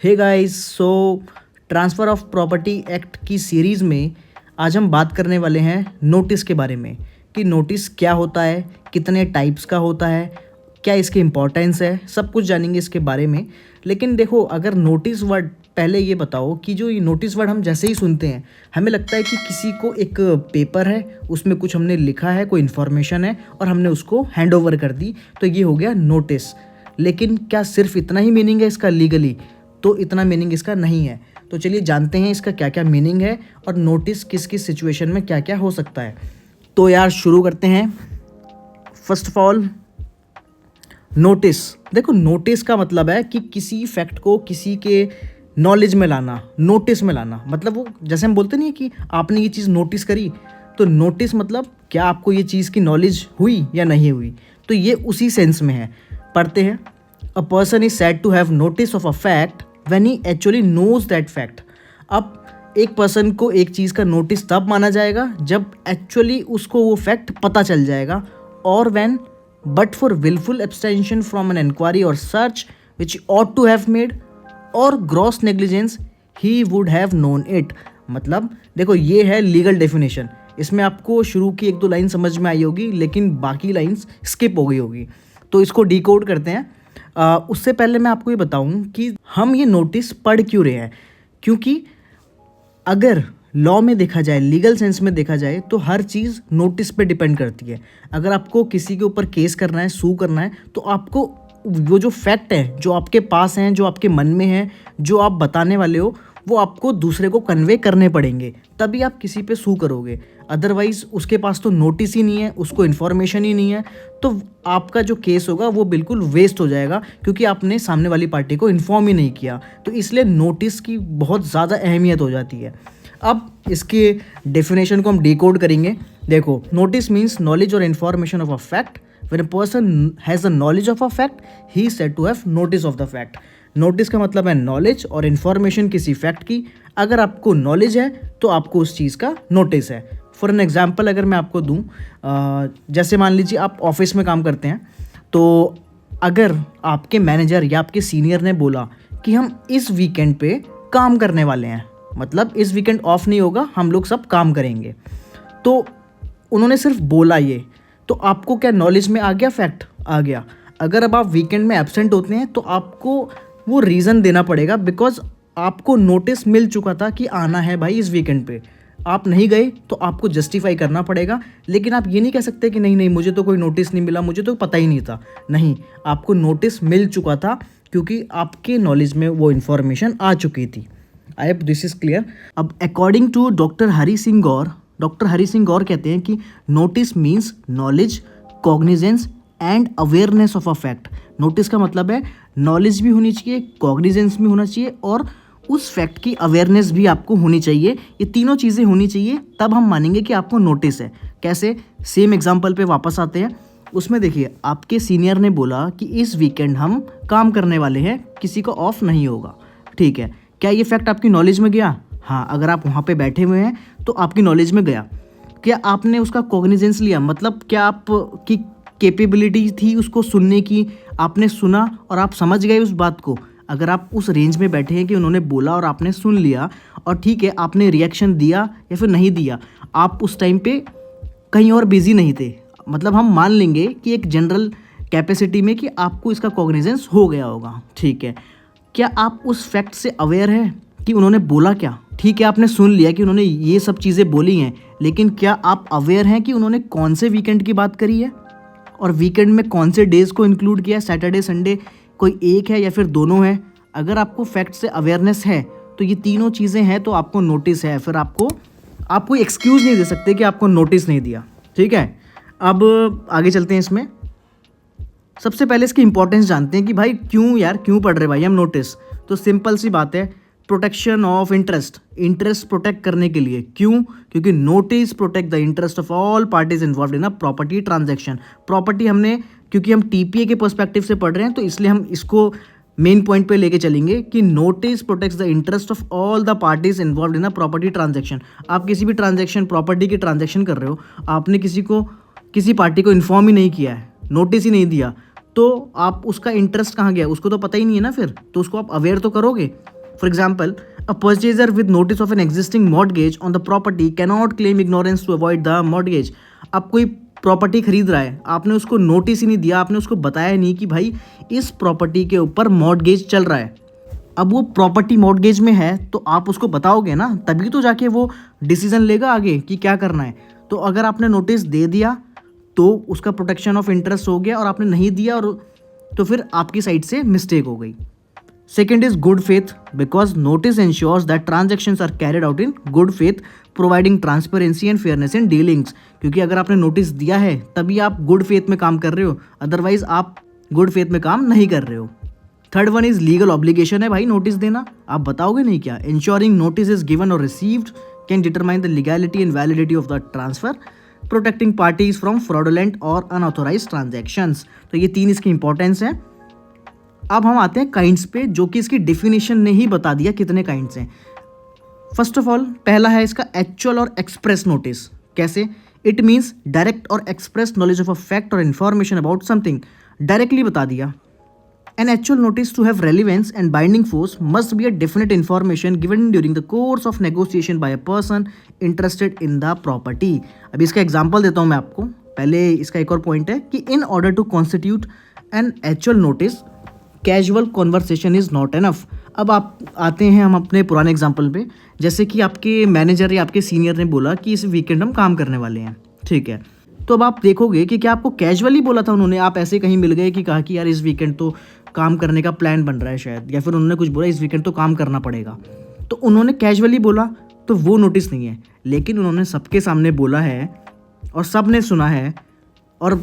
Hey guys, so transfer of property act की series में आज हम बात करने वाले हैं नोटिस के बारे में कि नोटिस क्या होता है, कितने टाइप्स का होता है, क्या इसकी इम्पोर्टेंस है, सब कुछ जानेंगे इसके बारे में। लेकिन देखो, अगर नोटिस वर्ड, पहले ये बताओ कि जो ये नोटिस वर्ड हम जैसे ही सुनते हैं हमें लगता है कि किसी को एक पेपर है, उसमें कुछ हमने लिखा है, कोई इन्फॉर्मेशन है और हमने उसको हैंड ओवर कर दी, तो ये हो गया नोटिस। लेकिन क्या सिर्फ इतना ही मीनिंग है इसका लीगली? तो इतना मीनिंग इसका नहीं है। तो चलिए जानते हैं इसका क्या क्या मीनिंग है और नोटिस किस किस सिचुएशन में क्या क्या हो सकता है। तो यार शुरू करते हैं। First of all, notice. देखो, नोटिस का मतलब है कि किसी फैक्ट को किसी के नॉलेज में लाना, नोटिस में लाना। मतलब वो जैसे हम बोलते नहीं है कि आपने ये चीज़ नोटिस करी, तो नोटिस मतलब क्या आपको ये चीज़ की नॉलेज हुई या नहीं हुई। तो ये उसी सेंस में है। पढ़ते हैं। A person is said to have notice of a fact when he actually knows that fact. अब एक पर्सन को एक चीज़ का नोटिस तब माना जाएगा जब एक्चुअली उसको वो फैक्ट पता चल जाएगा, और when but for wilful abstention from an inquiry or search which ought to have made or gross negligence he would have known it. मतलब देखो, ये है लीगल डेफिनेशन। इसमें आपको शुरू की एक दो लाइन समझ में आई होगी, लेकिन बाकी लाइंस स्किप हो गई होगी। तो इसको डिकोड करते हैं। उससे पहले मैं आपको ये बताऊं कि हम ये नोटिस पढ़ क्यों रहे हैं। क्योंकि अगर लॉ में देखा जाए, लीगल सेंस में देखा जाए, तो हर चीज़ नोटिस पे डिपेंड करती है। अगर आपको किसी के ऊपर केस करना है, सू करना है, तो आपको वो जो फैक्ट है, जो आपके पास हैं, जो आपके मन में है, जो आप बताने वाले हो, वो आपको दूसरे को कन्वे करने पड़ेंगे, तभी आप किसी पे सू करोगे। अदरवाइज़ उसके पास तो नोटिस ही नहीं है, उसको इन्फॉर्मेशन ही नहीं है, तो आपका जो केस होगा वो बिल्कुल वेस्ट हो जाएगा, क्योंकि आपने सामने वाली पार्टी को इन्फॉर्म ही नहीं किया। तो इसलिए नोटिस की बहुत ज़्यादा अहमियत हो जाती है। अब इसके डेफिनेशन को हम डिकोड करेंगे। देखो, नोटिस मीन्स नॉलेज और information of a fact. When a person has a knowledge of a fact, he is said to have notice of the fact. Notice का मतलब है नॉलेज और इन्फॉर्मेशन किसी फैक्ट की। अगर आपको नॉलेज है तो आपको उस चीज़ का नोटिस है। फॉर एन एग्जाम्पल अगर मैं आपको दूँ, जैसे मान लीजिए आप ऑफिस में काम करते हैं, तो अगर आपके मैनेजर या आपके सीनियर ने बोला कि हम इस वीकेंड पे काम करने वाले हैं, मतलब इस वीकेंड ऑफ नहीं होगा, हम लोग सब काम करेंगे, तो उन्होंने सिर्फ बोला ये, तो आपको क्या नॉलेज में आ गया, फैक्ट आ गया। अगर अब आप वीकेंड में एब्सेंट होते हैं तो आपको वो रीज़न देना पड़ेगा, बिकॉज आपको नोटिस मिल चुका था कि आना है भाई इस वीकेंड पे। आप नहीं गए तो आपको जस्टिफाई करना पड़ेगा। लेकिन आप ये नहीं कह सकते कि नहीं नहीं, मुझे तो कोई नोटिस नहीं मिला, मुझे तो पता ही नहीं था। नहीं, आपको नोटिस मिल चुका था, क्योंकि आपके नॉलेज में वो इन्फॉर्मेशन आ चुकी थी। I hope this is clear. अब according to doctor Hari Singh गौर कहते हैं कि notice means knowledge, cognizance and awareness of a fact. Notice का मतलब है नॉलेज भी होनी चाहिए, कॉग्निजेंस भी होना चाहिए, और उस फैक्ट की अवेयरनेस भी आपको होनी चाहिए। ये तीनों चीज़ें होनी चाहिए, तब हम मानेंगे कि आपको नोटिस है। कैसे? सेम एग्जांपल पे वापस आते हैं। उसमें देखिए, आपके सीनियर ने बोला कि इस वीकेंड हम काम करने वाले हैं, किसी को ऑफ नहीं होगा। ठीक है, क्या ये फैक्ट आपकी नॉलेज में गया? हाँ, अगर आप वहाँ पे बैठे हुए हैं तो आपकी नॉलेज में गया। क्या आपने उसका कॉग्निजेंस लिया? मतलब क्या आपकी कैपेबिलिटी थी उसको सुनने की? आपने सुना और आप समझ गए उस बात को। अगर आप उस रेंज में बैठे हैं कि उन्होंने बोला और आपने सुन लिया, और ठीक है, आपने रिएक्शन दिया या फिर नहीं दिया, आप उस टाइम पे कहीं और बिजी नहीं थे, मतलब हम मान लेंगे कि एक जनरल कैपेसिटी में कि आपको इसका कॉग्निजेंस हो गया होगा। ठीक है, क्या आप उस फैक्ट से अवेयर हैं कि उन्होंने बोला क्या? ठीक है, आपने सुन लिया कि उन्होंने ये सब चीज़ें बोली हैं, लेकिन क्या आप अवेयर हैं कि उन्होंने कौन से वीकेंड की बात करी है, और वीकेंड में कौन से डेज़ को इंक्लूड किया है? सैटरडे, संडे, कोई एक है या फिर दोनों है? अगर आपको फैक्ट से अवेयरनेस है तो ये तीनों चीज़ें हैं, तो आपको नोटिस है। फिर आप कोई एक्सक्यूज़ नहीं दे सकते कि आपको नोटिस नहीं दिया। ठीक है, अब आगे चलते हैं। इसमें सबसे पहले इसकी इंपॉर्टेंस जानते हैं कि भाई क्यों पढ़ रहे भाई हम नोटिस। तो सिंपल सी बात है, प्रोटेक्शन ऑफ इंटरेस्ट प्रोटेक्ट करने के लिए। क्यों? क्योंकि notice protect the interest of all parties involve in a property transaction. Property हमने, क्योंकि हम टीपीए के पर्सपेक्टिव से पढ़ रहे हैं, तो इसलिए हम इसको मेन पॉइंट पे लेके चलेंगे कि notice protects the interest of all the parties involve in a property transaction. आप किसी भी ट्रांजैक्शन, प्रॉपर्टी की ट्रांजैक्शन कर रहे हो, आपने किसी पार्टी को इन्फॉर्म ही नहीं किया है, नोटिस ही नहीं दिया, तो आप उसका इंटरेस्ट कहाँ गया उसको तो पता ही नहीं है ना, फिर तो उसको आप अवेयर तो करोगे। For example, a purchaser with notice of an existing mortgage on the property cannot claim ignorance to avoid the mortgage. आप कोई प्रॉपर्टी खरीद रहा है, आपने उसको नोटिस ही नहीं दिया, आपने उसको बताया नहीं कि भाई इस प्रॉपर्टी के ऊपर मॉर्टगेज चल रहा है। अब वो प्रॉपर्टी मॉर्टगेज में है तो आप उसको बताओगे ना, तभी तो जाके वो डिसीजन लेगा आगे कि क्या करना है। तो अगर आपने नोटिस दे दिया तो उसका प्रोटेक्शन ऑफ इंटरेस्ट हो गया, और आपने नहीं दिया और तो फिर आपकी साइड से मिस्टेक हो गई। Second is good faith, because notice ensures that transactions are carried out in good faith, providing transparency and fairness in dealings. क्योंकि अगर आपने नोटिस दिया है तभी आप गुड फेथ में काम कर रहे हो, अदरवाइज आप गुड फेथ में काम नहीं कर रहे हो। Third one is legal obligation है भाई नोटिस देना, आप बताओगे नहीं क्या। इंश्योरिंग नोटिस इज गिवन और received can determine the legality and validity of the transfer, protecting parties from fraudulent और अनऑथोराइज ट्रांजैक्शंस। तो ये 3 इसकी इंपॉर्टेंस है। अब हम आते हैं काइंड्स पे, जो कि इसकी डेफिनेशन ने ही बता दिया कितने काइंड्स हैं। फर्स्ट ऑफ ऑल पहला है इसका एक्चुअल और एक्सप्रेस नोटिस। कैसे? इट मीन्स डायरेक्ट और express knowledge of a fact और इन्फॉर्मेशन अबाउट समथिंग। डायरेक्टली बता दिया। An actual notice to have relevance and binding force must be a definite information given during the course of negotiation by a person interested in the property. अब इसका example देता हूँ मैं आपको। पहले इसका एक और पॉइंट है कि in order to constitute an actual notice, casual conversation is not enough. अब आप आते हैं हम अपने पुराने एग्जांपल पे, जैसे कि आपके मैनेजर या आपके सीनियर ने बोला कि इस वीकेंड हम काम करने वाले हैं, ठीक है। तो अब आप देखोगे कि क्या आपको कैजुअली बोला था उन्होंने, आप ऐसे कहीं मिल गए कि कहा कि यार इस वीकेंड तो काम करने का प्लान बन रहा है शायद, या फिर उन्होंने कुछ बोला इस वीकेंड तो काम करना पड़ेगा, तो उन्होंने कैजुअली बोला तो वो नोटिस नहीं है। लेकिन उन्होंने सबके सामने बोला है और सब ने सुना है, और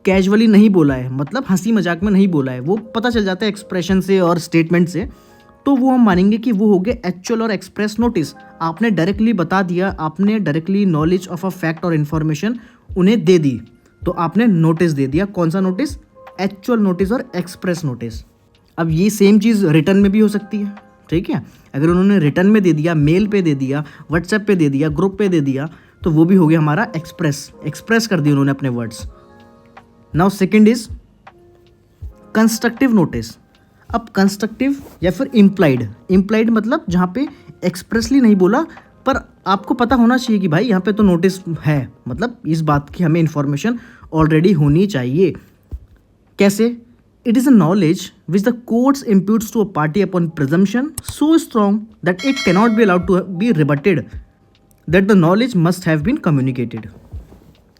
कैजुअली नहीं बोला है, मतलब हंसी मजाक में नहीं बोला है, वो पता चल जाता है एक्सप्रेशन से और स्टेटमेंट से, तो वो हम मानेंगे कि वो हो गए एक्चुअल और एक्सप्रेस नोटिस। आपने डायरेक्टली बता दिया, आपने directly knowledge of a fact और इन्फॉर्मेशन उन्हें दे दी, तो आपने नोटिस दे दिया। कौन सा नोटिस? एक्चुअल नोटिस और एक्सप्रेस नोटिस। अब ये सेम चीज़ रिटर्न में भी हो सकती है, ठीक है। अगर उन्होंने रिटर्न में दे दिया, मेल पे दे दिया, व्हाट्सएप पे दे दिया, ग्रुप पे दे दिया, तो वो भी हो गया हमारा एक्सप्रेस कर दिया उन्होंने अपने words. Now second is constructive notice. अब कंस्ट्रक्टिव या फिर इम्प्लाइड मतलब जहाँ पे एक्सप्रेसली नहीं बोला, पर आपको पता होना चाहिए कि भाई यहाँ पे तो नोटिस है, मतलब इस बात की हमें इन्फॉर्मेशन ऑलरेडी होनी चाहिए। कैसे? It is a knowledge which the courts imputes to a party upon presumption so strong that it cannot be allowed to be rebutted, that the knowledge must have been communicated.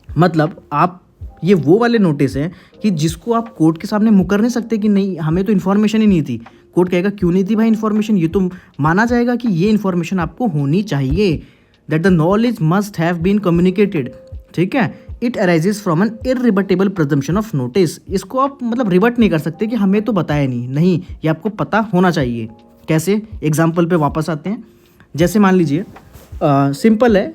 मतलब आप ये वो वाले notice हैं कि जिसको आप court के सामने मुकर नहीं सकते कि नहीं हमें तो इन्फॉर्मेशन ही नहीं थी। कोर्ट कहेगा क्यों नहीं थी भाई इन्फॉर्मेशन, ये तो माना जाएगा कि ये इन्फॉर्मेशन आपको होनी चाहिए। That the knowledge must have been communicated, ठीक है। It arises from an irrebuttable presumption of notice. इसको आप मतलब रिबट नहीं कर सकते कि हमें तो बताया नहीं, ये आपको पता होना चाहिए। कैसे? एग्जाम्पल पे वापस आते हैं। जैसे मान लीजिए सिंपल है,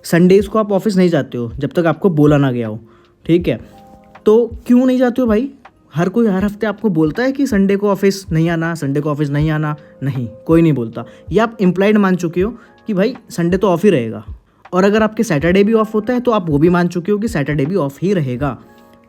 संडेज को आप ऑफिस नहीं जाते हो जब तक आपको बोला ना गया हो, ठीक है। तो क्यों नहीं जाते हो भाई? हर कोई हर हफ्ते आपको बोलता है कि संडे को ऑफिस नहीं आना, संडे को ऑफिस नहीं आना, नहीं, कोई नहीं बोलता। ये आप इम्प्लाइड मान चुके हो कि भाई संडे तो ऑफ ही रहेगा। और अगर आपके सैटरडे भी ऑफ होता है तो आप वो भी मान चुके हो कि सैटरडे भी ऑफ ही रहेगा।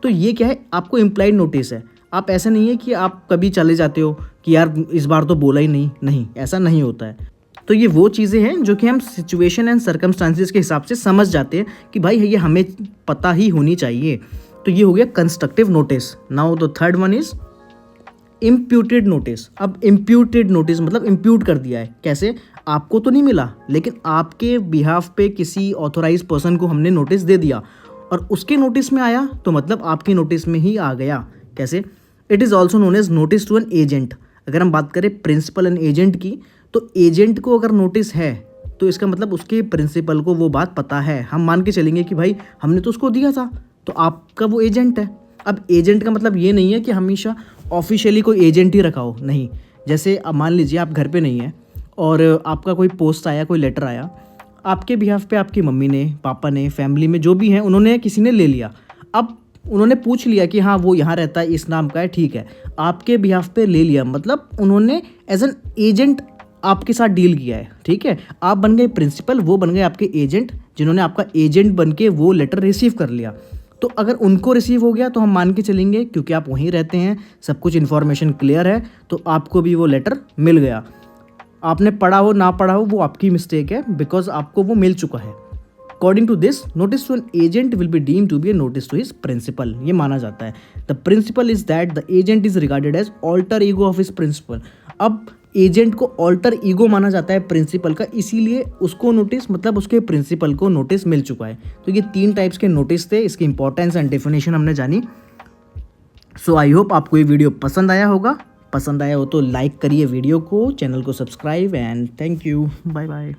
तो ये क्या है? आपको इम्प्लाइड नोटिस है। आप ऐसा नहीं है कि आप कभी चले जाते हो कि यार इस बार तो बोला ही नहीं, ऐसा नहीं होता है। तो ये वो चीज़ें हैं जो कि हम सिचुएशन एंड सर्कमस्टांसिस के हिसाब से समझ जाते हैं कि भाई ये हमें पता ही होनी चाहिए। तो ये हो गया constructive notice. Now the third one is imputed notice. अब इम्प्यूटेड नोटिस मतलब इम्प्यूट कर दिया है। कैसे? आपको तो नहीं मिला, लेकिन आपके बिहाफ पे किसी ऑथोराइज पर्सन को हमने नोटिस दे दिया और उसके नोटिस में आया, तो मतलब आपकी नोटिस में ही आ गया। कैसे? It is also known as notice to an agent. अगर हम बात करें प्रिंसिपल एंड एजेंट की, तो एजेंट को अगर नोटिस है तो इसका मतलब उसके प्रिंसिपल को वो बात पता है। हम मान के चलेंगे कि भाई हमने तो उसको दिया था, तो आपका वो एजेंट है। अब एजेंट का मतलब ये नहीं है कि हमेशा ऑफिशियली कोई एजेंट ही रखा हो, नहीं। जैसे अब मान लीजिए आप घर पे नहीं है और आपका कोई पोस्ट आया, कोई लेटर आया, आपके बिहाफ पे आपकी मम्मी ने, पापा ने, फैमिली में जो भी हैं, उन्होंने किसी ने ले लिया। अब उन्होंने पूछ लिया कि हाँ वो यहाँ रहता है, इस नाम का है, ठीक है, आपके बिहाफ पे ले लिया, मतलब उन्होंने एज एन एजेंट आपके साथ डील किया है, ठीक है। आप बन गए प्रिंसिपल, वो बन गए आपके एजेंट, जिन्होंने आपका एजेंट बन के वो लेटर रिसीव कर लिया। तो अगर उनको रिसीव हो गया तो हम मान के चलेंगे, क्योंकि आप वहीं रहते हैं, सब कुछ इन्फॉर्मेशन क्लियर है, तो आपको भी वो लेटर मिल गया। आपने पढ़ा हो ना पढ़ा हो वो आपकी मिस्टेक है, बिकॉज आपको वो मिल चुका है। According to this, notice to an agent will be deem to be a notice to his principal. ये माना जाता है। The principle is that the agent is regarded as alter ego of his principal. अब agent को alter ego माना जाता है principal का, इसीलिए उसको नोटिस, मतलब उसके प्रिंसिपल को नोटिस मिल चुका है। तो ये 3 टाइप्स के नोटिस थे, इसकी इंपॉर्टेंस एंड डेफिनेशन हमने जानी। सो आई होप आपको ये वीडियो पसंद आया होगा। पसंद आया हो तो लाइक करिए वीडियो को, चैनल को subscribe, and thank you. Bye bye.